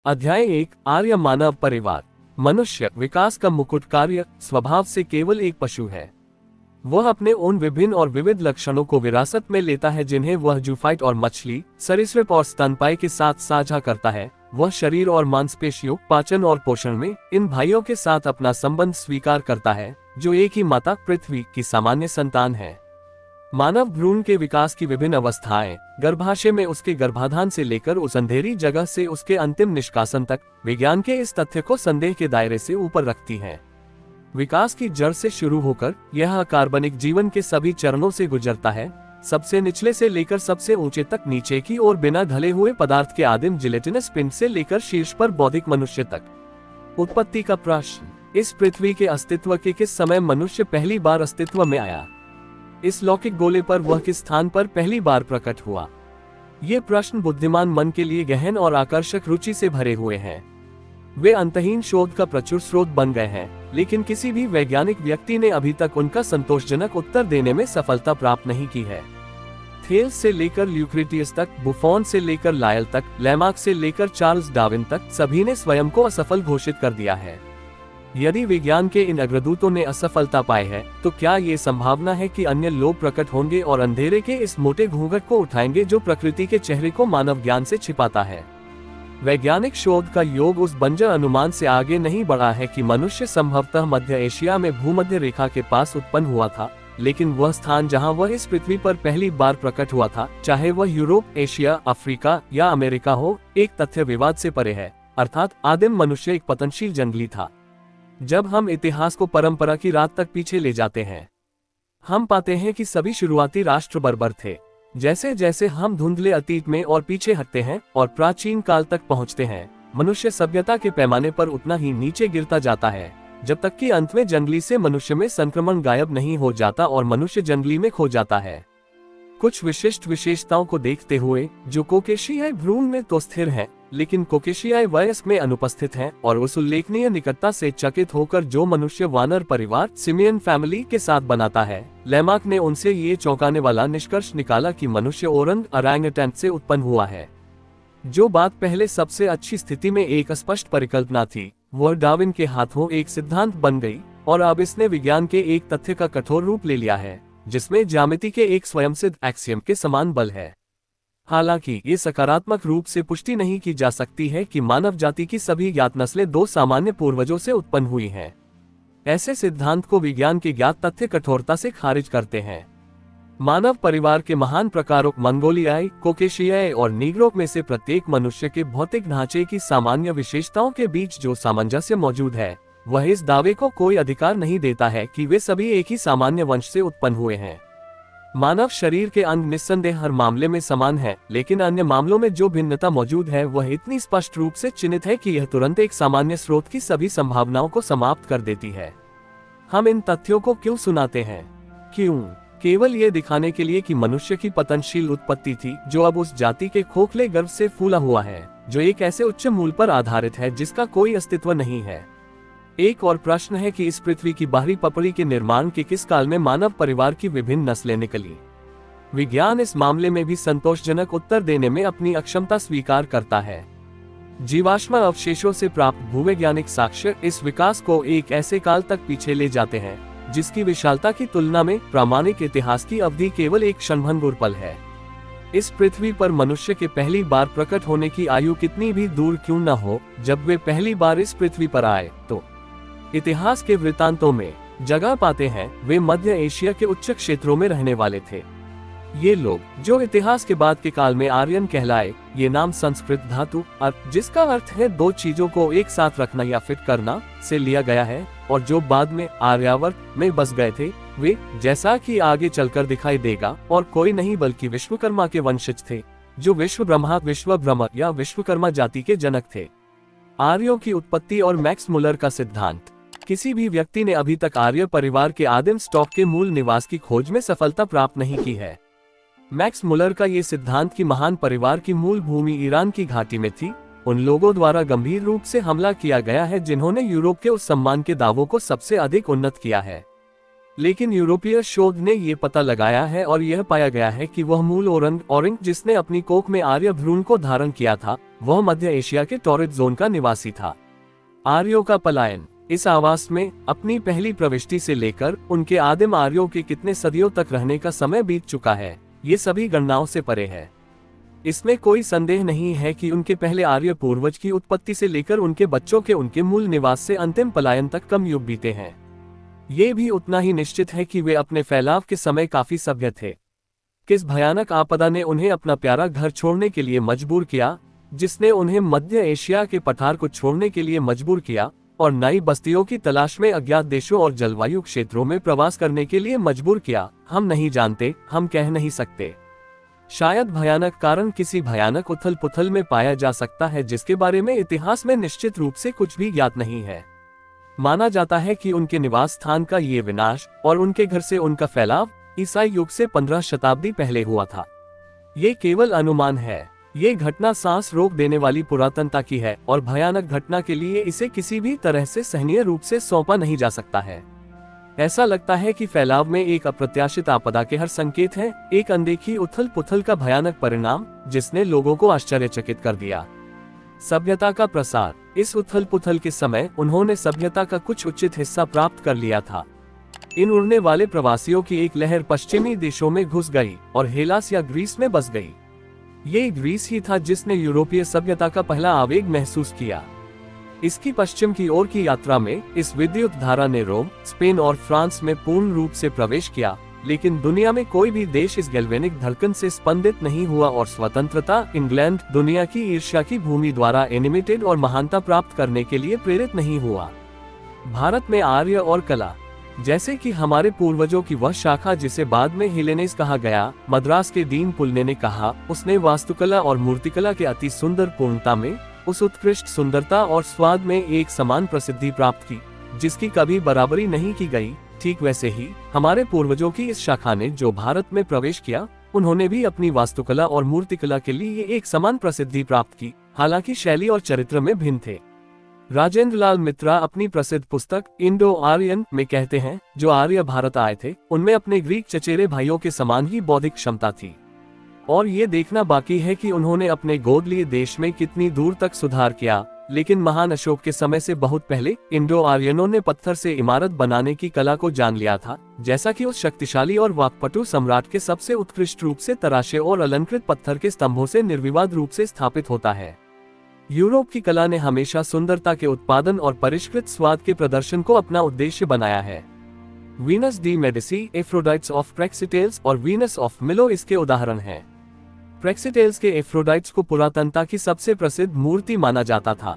अध्याय 1 आर्य मानव परिवार। मनुष्य विकास का मुकुट कार्य स्वभाव से केवल एक पशु है। वह अपने उन विभिन्न और विविध लक्षणों को विरासत में लेता है जिन्हें वह जूफाइट और मछली, सरीसृप और स्तनपायी के साथ साझा करता है। वह शरीर और मांसपेशियों, पाचन और पोषण में इन भाइयों के साथ अपना संबंध स्वीकार करता है, जो एक ही माता पृथ्वी की सामान्य संतान है। मानव भ्रूण के विकास की विभिन्न अवस्थाएं, गर्भाशय में उसके गर्भाधान से लेकर उस अंधेरी जगह से उसके अंतिम निष्कासन तक, विज्ञान के इस तथ्य को संदेह के दायरे से ऊपर रखती हैं। विकास की जड़ से शुरू होकर यह कार्बनिक जीवन के सभी चरणों से गुजरता है, सबसे निचले से लेकर सबसे ऊंचे तक नीचे की और बिना ढले हुए पदार्थ के आदिम जिलेटिनस पिंड से लेकर शीर्ष पर बौद्धिक मनुष्य तक। उत्पत्ति का प्रश्न। इस पृथ्वी के अस्तित्व के किस समय मनुष्य पहली बार अस्तित्व में आया? इस लौकिक गोले पर वह किस स्थान पर पहली बार प्रकट हुआ? ये प्रश्न बुद्धिमान मन के लिए गहन और आकर्षक रुचि से भरे हुए हैं। वे अंतहीन शोध का प्रचुर स्रोत बन गए हैं, लेकिन किसी भी वैज्ञानिक व्यक्ति ने अभी तक उनका संतोषजनक उत्तर देने में सफलता प्राप्त नहीं की है। थेल्स से लेकर ल्यूक्रेटियस तक, बुफॉन से लेकर लायल तक, लैमार्क से लेकर चार्ल्स डार्विन तक, सभी ने स्वयं को असफल घोषित कर दिया है। यदि विज्ञान के इन अग्रदूतों ने असफलता पाई है, तो क्या ये संभावना है कि अन्य लोग प्रकट होंगे और अंधेरे के इस मोटे घूंघट को उठाएंगे जो प्रकृति के चेहरे को मानव ज्ञान से छिपाता है? वैज्ञानिक शोध का योग उस बंजर अनुमान से आगे नहीं बढ़ा है कि मनुष्य संभवतः मध्य एशिया में भूमध्य रेखा के पास उत्पन्न हुआ था, लेकिन वह स्थान जहां वह इस पृथ्वी पर पहली बार प्रकट हुआ था, चाहे वह यूरोप, एशिया, अफ्रीका या अमेरिका हो, एक तथ्य विवाद से परे है। अर्थात आदिम मनुष्य एक पतनशील जंगली था। जब हम इतिहास को परंपरा की रात तक पीछे ले जाते हैं, हम पाते हैं कि सभी शुरुआती राष्ट्र बर्बर थे। जैसे जैसे हम धुंधले अतीत में और पीछे हटते हैं और प्राचीन काल तक पहुंचते हैं, मनुष्य सभ्यता के पैमाने पर उतना ही नीचे गिरता जाता है, जब तक कि अंत में जंगली से मनुष्य में संक्रमण गायब नहीं हो जाता और मनुष्य जंगली में खो जाता है। कुछ विशिष्ट विशेषताओं को देखते हुए, जो कोकेशियाई भ्रूण में तो स्थिर है, लेकिन कोकेशियाई वयस्क में अनुपस्थित हैं, और उस उल्लेखनीय निकटता से चकित होकर जो मनुष्य वानर परिवार सिमियन फैमिली के साथ बनाता है, लैमार्क ने उनसे ये चौंकाने वाला निष्कर्ष निकाला कि मनुष्य ओरंग ओरैंगुटैन से उत्पन्न हुआ है। जो बात पहले सबसे अच्छी स्थिति में एक स्पष्ट परिकल्पना थी, वह डार्विन के हाथों एक सिद्धांत बन गई, और अब इसने विज्ञान के एक तथ्य का कठोर रूप ले लिया है, जिसमें ज्यामिति के एक स्वयंसिद्ध एक्सियम के समान बल है। हालांकि ये सकारात्मक रूप से पुष्टि नहीं की जा सकती है कि मानव जाति की सभी ज्ञात नस्लें दो सामान्य पूर्वजों से उत्पन्न हुई हैं। ऐसे सिद्धांत को विज्ञान के ज्ञात तथ्य कठोरता से खारिज करते हैं। मानव परिवार के महान प्रकारों मंगोलियाई, कोकेशियाई और नीग्रो में से प्रत्येक मनुष्य के भौतिक ढांचे की सामान्य विशेषताओं के बीच जो सामंजस्य मौजूद है, वह इस दावे को कोई अधिकार नहीं देता है कि वे सभी एक ही सामान्य वंश से उत्पन्न हुए हैं। मानव शरीर के अंग निस्संदेह हर मामले में समान है, लेकिन अन्य मामलों में जो भिन्नता मौजूद है वह इतनी स्पष्ट रूप से चिन्हित है कि यह तुरंत एक सामान्य स्रोत की सभी संभावनाओं को समाप्त कर देती है। हम इन तथ्यों को क्यों सुनाते हैं? क्यों? केवल ये दिखाने के लिए कि मनुष्य की पतनशील उत्पत्ति थी, जो अब उस जाति के खोखले गर्भ से फूला हुआ है, जो एक ऐसे उच्च मूल पर आधारित है जिसका कोई अस्तित्व नहीं है। एक और प्रश्न है कि इस पृथ्वी की बाहरी पपड़ी के निर्माण के किस काल में मानव परिवार की विभिन्न नस्लें निकली। विज्ञान इस मामले में भी संतोषजनक उत्तर देने में अपनी अक्षमता स्वीकार करता है। जीवाश्म अवशेषों से प्राप्त भूवैज्ञानिक साक्ष्य इस विकास को एक ऐसे काल तक पीछे ले जाते हैं जिसकी विशालता की तुलना में प्रामाणिक इतिहास की अवधि केवल एक क्षणभंगुर पल है। इस पृथ्वी पर मनुष्य के पहली बार प्रकट होने की आयु कितनी भी दूर क्यों न हो, जब वे पहली बार इस पृथ्वी पर आए तो इतिहास के वृत्तांतों में जगह पाते हैं, वे मध्य एशिया के उच्च क्षेत्रों में रहने वाले थे। ये लोग, जो इतिहास के बाद के काल में आर्यन कहलाए, ये नाम संस्कृत धातु अर्थ, जिसका अर्थ है दो चीजों को एक साथ रखना या फिट करना, से लिया गया है, और जो बाद में आर्यावर्त में बस गए थे, वे, जैसा कि आगे चलकर दिखाई देगा, और कोई नहीं बल्कि विश्वकर्मा के वंशज थे, जो विश्वब्रह्म या विश्वकर्मा जाति के जनक थे। आर्यों की उत्पत्ति और मैक्स मुलर का सिद्धांत। किसी भी व्यक्ति ने अभी तक आर्य परिवार के आदिम स्टॉक के मूल निवास की खोज में सफलता प्राप्त नहीं की है। मैक्स मुलर का ये सिद्धांत कि महान परिवार की मूल भूमि ईरान की घाटी में थी, उन लोगों द्वारा गंभीर रूप से हमला किया गया है जिन्होंने यूरोप के उस सम्मान के दावों को सबसे अधिक उन्नत किया है। लेकिन यूरोपीय शोध ने ये पता लगाया है और यह पाया गया है कि वह मूल ओरंग जिसने अपनी कोख में आर्य भ्रूण को धारण किया था, वह मध्य एशिया के टॉरिड जोन का निवासी था। आर्यों का पलायन। इस आवास में अपनी पहली प्रविष्टि से लेकर उनके आदिम आर्यों के कितने सदियों तक रहने का समय बीत चुका है, ये सभी गणनाओं से परे है। इसमें कोई संदेह नहीं है कि उनके पहले आर्य पूर्वज की उत्पत्ति से लेकर उनके बच्चों के उनके मूल निवास से अंतिम पलायन तक कम युग बीते हैं। ये भी उतना ही निश्चित है कि वे अपने फैलाव के समय काफी सभ्य थे। किस भयानक आपदा ने उन्हें अपना प्यारा घर छोड़ने के लिए मजबूर किया, जिसने उन्हें मध्य एशिया के पठार को छोड़ने के लिए मजबूर किया और नई बस्तियों की तलाश में अज्ञात देशों और जलवायु क्षेत्रों में प्रवास करने के लिए मजबूर किया, हम नहीं जानते, हम कह नहीं सकते। शायद भयानक कारण किसी भयानक उथल पुथल में पाया जा सकता है जिसके बारे में इतिहास में निश्चित रूप से कुछ भी ज्ञात नहीं है। माना जाता है कि उनके निवास स्थान का ये विनाश और उनके घर से उनका फैलाव ईसाई युग से 15 शताब्दी पहले हुआ था। ये केवल अनुमान है। ये घटना सांस रोक देने वाली पुरातनता की है और भयानक घटना के लिए इसे किसी भी तरह से सहनीय रूप से सौंपा नहीं जा सकता है। ऐसा लगता है कि फैलाव में एक अप्रत्याशित आपदा के हर संकेत है, एक अनदेखी उथल पुथल का भयानक परिणाम जिसने लोगों को आश्चर्यचकित कर दिया। सभ्यता का प्रसार। इस उथल पुथल के समय उन्होंने सभ्यता का कुछ उचित हिस्सा प्राप्त कर लिया था। इन उड़ने वाले प्रवासियों की एक लहर पश्चिमी देशों में घुस गई और हेलास या ग्रीस में बस गई। ये ग्रीस ही था जिसने यूरोपीय सभ्यता का पहला आवेग महसूस किया। इसकी पश्चिम की ओर की यात्रा में इस विद्युत धारा ने रोम, स्पेन और फ्रांस में पूर्ण रूप से प्रवेश किया, लेकिन दुनिया में कोई भी देश इस गैल्वेनिक धड़कन से स्पंदित नहीं हुआ और स्वतंत्रता इंग्लैंड दुनिया की ईर्ष्या की भूमि द्वारा एनिमेटेड और महानता प्राप्त करने के लिए प्रेरित नहीं हुआ। भारत में आर्य और कला, जैसे कि हमारे पूर्वजों की वह शाखा जिसे बाद में हेलेनिस कहा गया, मद्रास के डीन पुलने ने कहा, उसने वास्तुकला और मूर्तिकला के अति सुंदर पूर्णता में उस उत्कृष्ट सुंदरता और स्वाद में एक समान प्रसिद्धि प्राप्त की जिसकी कभी बराबरी नहीं की गई। ठीक वैसे ही हमारे पूर्वजों की इस शाखा ने जो भारत में प्रवेश किया, उन्होंने भी अपनी वास्तुकला और मूर्तिकला के लिए एक समान प्रसिद्धि प्राप्त की, हालांकि शैली और चरित्र में भिन्न थे। राजेंद्र लाल मित्रा अपनी प्रसिद्ध पुस्तक इंडो आर्यन में कहते हैं, जो आर्य भारत आए थे उनमें अपने ग्रीक चचेरे भाइयों के समान ही बौद्धिक क्षमता थी और ये देखना बाकी है कि उन्होंने अपने गोद लिए देश में कितनी दूर तक सुधार किया। लेकिन महान अशोक के समय से बहुत पहले इंडो आर्यनों ने पत्थर से इमारत बनाने की कला को जान लिया था, जैसा कि उस शक्तिशाली और वाक्पटु सम्राट के सबसे उत्कृष्ट रूप से तराशे और अलंकृत पत्थर के स्तंभों से निर्विवाद रूप से स्थापित होता है। यूरोप की कला ने हमेशा सुंदरता के उत्पादन और परिष्कृत स्वाद के प्रदर्शन को अपना उद्देश्य बनाया है। वीनस डी मेडिसी, एफ्रोडाइट्स ऑफ प्रेक्सिटेल्स और वीनस ऑफ मिलो इसके उदाहरण हैं। प्रेक्सिटेल्स के एफ्रोडाइट्स को पुरातनता की सबसे प्रसिद्ध मूर्ति माना जाता था।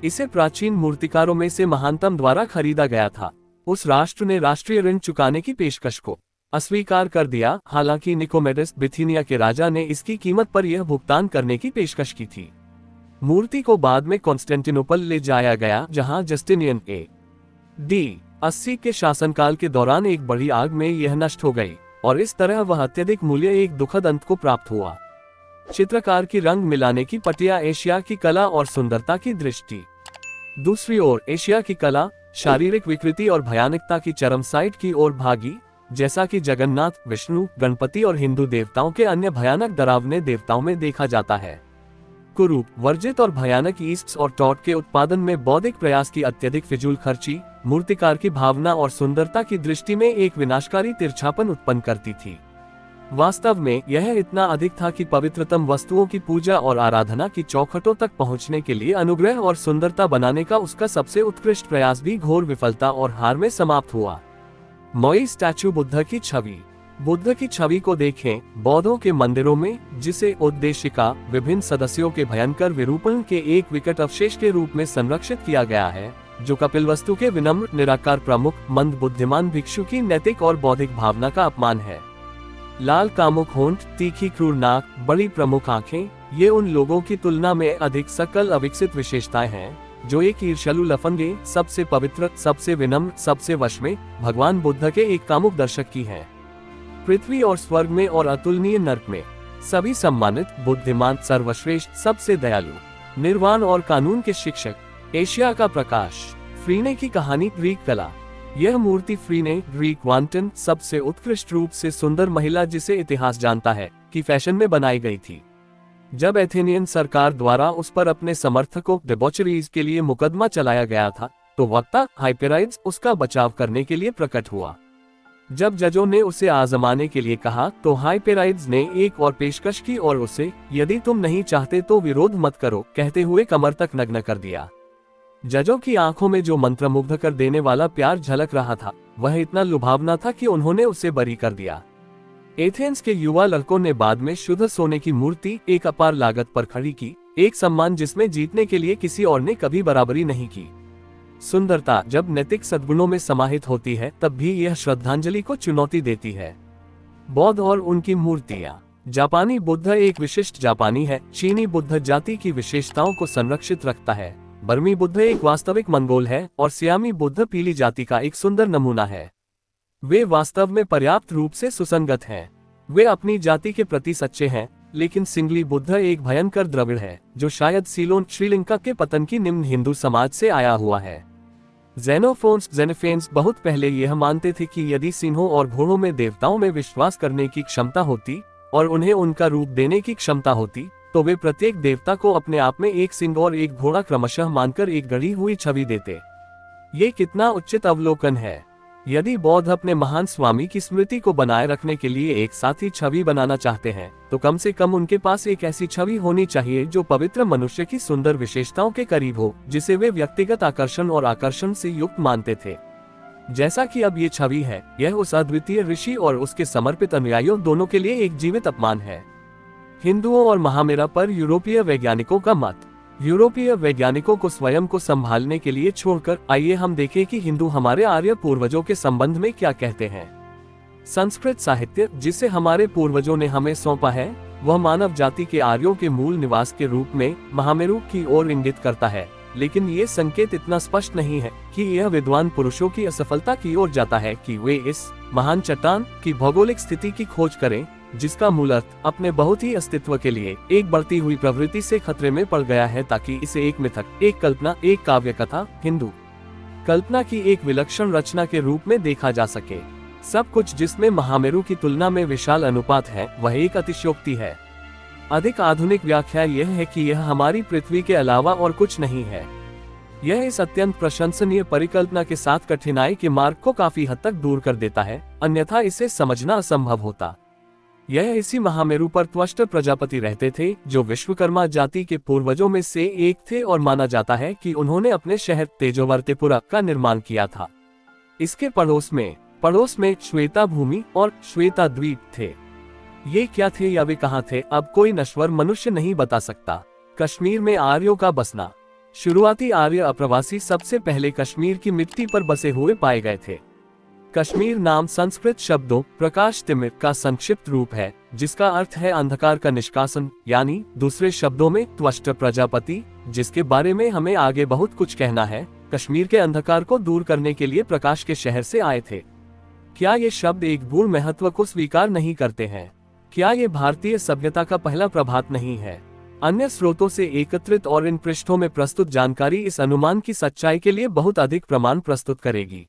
इसे प्राचीन मूर्तिकारों में से महानतम द्वारा खरीदा गया था। उस राष्ट्र ने राष्ट्रीय ऋण चुकाने की पेशकश को अस्वीकार कर दिया, हालांकि निकोमेडस बिथीनिया के राजा ने इसकी कीमत पर यह भुगतान करने की पेशकश की थी। मूर्ति को बाद में कॉन्स्टेंटिनोपल ले जाया गया, जहां जस्टिनियन ए.डी. 80 के शासनकाल के दौरान एक बड़ी आग में यह नष्ट हो गई और इस तरह वह अत्यधिक मूल्य एक दुखद अंत को प्राप्त हुआ। चित्रकार की रंग मिलाने की पटिया एशिया की कला और सुंदरता की दृष्टि। दूसरी ओर एशिया की कला शारीरिक विकृति और भयानकता की चरम साइट की ओर भागी, जैसा कि जगन्नाथ, विष्णु, गणपति और हिंदू देवताओं के अन्य भयानक डरावने देवताओं में देखा जाता है। कुरूप, वर्जित और भयानक ईस्ट्स और टॉट के उत्पादन में बौद्धिक प्रयास की अत्यधिक फिजूल खर्ची मूर्तिकार की भावना और सुंदरता की दृष्टि में एक विनाशकारी तिरछापन उत्पन्न करती थी। वास्तव में यह इतना अधिक था कि पवित्रतम वस्तुओं की पूजा और आराधना की चौखटों तक पहुंचने के लिए अनुग्रह और सुंदरता बनाने का उसका सबसे उत्कृष्ट प्रयास भी घोर विफलता और हार में समाप्त हुआ। मोई स्टैचू बुद्ध की छवि। बुद्ध की छवि को देखें, बौद्धों के मंदिरों में, जिसे उद्देशिका विभिन्न सदस्यों के भयंकर विरूपण के एक विकट अवशेष के रूप में संरक्षित किया गया है, जो कपिलवस्तु के विनम्र, निराकार, प्रमुख, मंद, बुद्धिमान भिक्षु की नैतिक और बौद्धिक भावना का अपमान है। लाल कामुक होंठ, तीखी क्रूर नाक, बड़ी प्रमुख आंखें, ये उन लोगों की तुलना में अधिक सकल अविकसित विशेषताएं हैं जो एक ईर्ष्यालु लफंगे, सबसे पवित्र, सबसे विनम्र, सबसे वश में भगवान बुद्ध के एक कामुक दर्शक की हैं। पृथ्वी और स्वर्ग में और अतुलनीय नर्क में सभी सम्मानित, बुद्धिमान, सर्वश्रेष्ठ, सबसे दयालु, निर्वाण और कानून के शिक्षक, एशिया का प्रकाश। फ्रीने की कहानी, ग्रीक कला। यह मूर्ति फ्रीने ग्रीक वांटन सबसे उत्कृष्ट रूप से सुंदर महिला जिसे इतिहास जानता है की फैशन में बनाई गई थी। जब एथेनियन सरकार द्वारा उस पर अपने समर्थकों डेबॉचरीज के लिए मुकदमा चलाया गया था तो वक्ता हाइपेराइड्स उसका बचाव करने के लिए प्रकट हुआ। जब जजों ने उसे आजमाने के लिए कहा तो हाइपेराइड्स ने एक और पेशकश की और उसे यदि तुम नहीं चाहते तो विरोध मत करो कहते हुए कमर तक नग्न कर दिया। जजों की आंखों में जो मंत्रमुग्ध कर देने वाला प्यार झलक रहा था वह इतना लुभावना था कि उन्होंने उसे बरी कर दिया। एथेंस के युवा लड़कों ने बाद में शुद्ध सोने की मूर्ति एक अपार लागत पर खड़ी की, एक सम्मान जिसमें जीतने के लिए किसी और ने कभी बराबरी नहीं की। सुंदरता जब नैतिक सद्गुणों में समाहित होती है तब भी यह श्रद्धांजलि को चुनौती देती है। बौद्ध और उनकी मूर्तियां। जापानी बुद्ध एक विशिष्ट जापानी है, चीनी बुद्ध जाति की विशेषताओं को संरक्षित रखता है, बर्मी बुद्ध एक वास्तविक मंगोल है और सियामी बुद्ध पीली जाति का एक सुंदर नमूना है। वे वास्तव में पर्याप्त रूप से सुसंगत हैं। वे अपनी जाति के प्रति सच्चे हैं, लेकिन सिंगली बुद्ध एक भयंकर द्रविड़ है जो शायद सीलोन श्रीलंका के पतन की निम्न हिंदू समाज से आया हुआ है। जेनेफेन्स बहुत पहले यह मानते थे कि यदि सिंहों और घोड़ों में देवताओं में विश्वास करने की क्षमता होती और उन्हें उनका रूप देने की क्षमता होती तो वे प्रत्येक देवता को अपने आप में एक सिंह और एक घोड़ा क्रमशः मानकर एक गढ़ी हुई छवि देते। ये कितना उचित अवलोकन है। यदि बौद्ध अपने महान स्वामी की स्मृति को बनाए रखने के लिए एक साथी छवि बनाना चाहते हैं तो कम से कम उनके पास एक ऐसी छवि होनी चाहिए जो पवित्र मनुष्य की सुंदर विशेषताओं के करीब हो, जिसे वे व्यक्तिगत आकर्षण और आकर्षण से युक्त मानते थे। जैसा कि अब ये छवि है, यह उस अद्वितीय ऋषि और उसके समर्पित अनुयायियों दोनों के लिए एक जीवित अपमान है। हिंदुओं और महामेरा पर यूरोपीय वैज्ञानिकों का मत। यूरोपीय वैज्ञानिकों को स्वयं को संभालने के लिए छोड़कर आइए हम देखें कि हिंदू हमारे आर्य पूर्वजों के संबंध में क्या कहते हैं। संस्कृत साहित्य जिसे हमारे पूर्वजों ने हमें सौंपा है वह मानव जाति के आर्यों के मूल निवास के रूप में महामेरु की ओर इंगित करता है, लेकिन ये संकेत इतना स्पष्ट नहीं है कि यह विद्वान पुरुषों की असफलता की ओर जाता है कि वे इस महान चट्टान की भौगोलिक स्थिति की खोज करें जिसका मूल अर्थ अपने बहुत ही अस्तित्व के लिए एक बढ़ती हुई प्रवृत्ति से खतरे में पड़ गया है, ताकि इसे एक मिथक, एक कल्पना, एक काव्य कथा, हिंदू कल्पना की एक विलक्षण रचना के रूप में देखा जा सके। सब कुछ जिसमें महामेरु की तुलना में विशाल अनुपात है वह एक अतिशयोक्ति है। अधिक आधुनिक व्याख्या यह है कि यह हमारी पृथ्वी के अलावा और कुछ नहीं है। यह इस अत्यंत प्रशंसनीय परिकल्पना के साथ कठिनाई के मार्ग को काफी हद तक दूर कर देता है, अन्यथा इसे समझना असंभव होता। यह इसी महामेरु पर त्वष्ट प्रजापति रहते थे जो विश्वकर्मा जाति के पूर्वजों में से एक थे और माना जाता है कि उन्होंने अपने शहर तेजोवर्तेपुरा का निर्माण किया था। इसके पड़ोस में श्वेता भूमि और श्वेता द्वीप थे। ये क्या थे या वे कहाँ थे अब कोई नश्वर मनुष्य नहीं बता सकता। कश्मीर में आर्यों का बसना। शुरुआती आर्य अप्रवासी सबसे पहले कश्मीर की मिट्टी पर बसे हुए पाए गए थे। कश्मीर नाम संस्कृत शब्दों प्रकाश तिमिर का संक्षिप्त रूप है, जिसका अर्थ है अंधकार का निष्कासन, यानी दूसरे शब्दों में त्वष्ट प्रजापति, जिसके बारे में हमें आगे बहुत कुछ कहना है। कश्मीर के अंधकार को दूर करने के लिए प्रकाश के शहर से आए थे। क्या ये शब्द एक गूढ़ महत्व को स्वीकार नहीं करते हैं? क्या ये भारतीय सभ्यता का पहला प्रभात नहीं है? अन्य स्रोतों से एकत्रित और इन पृष्ठों में प्रस्तुत जानकारी इस अनुमान की सच्चाई के लिए बहुत अधिक प्रमाण प्रस्तुत करेगी।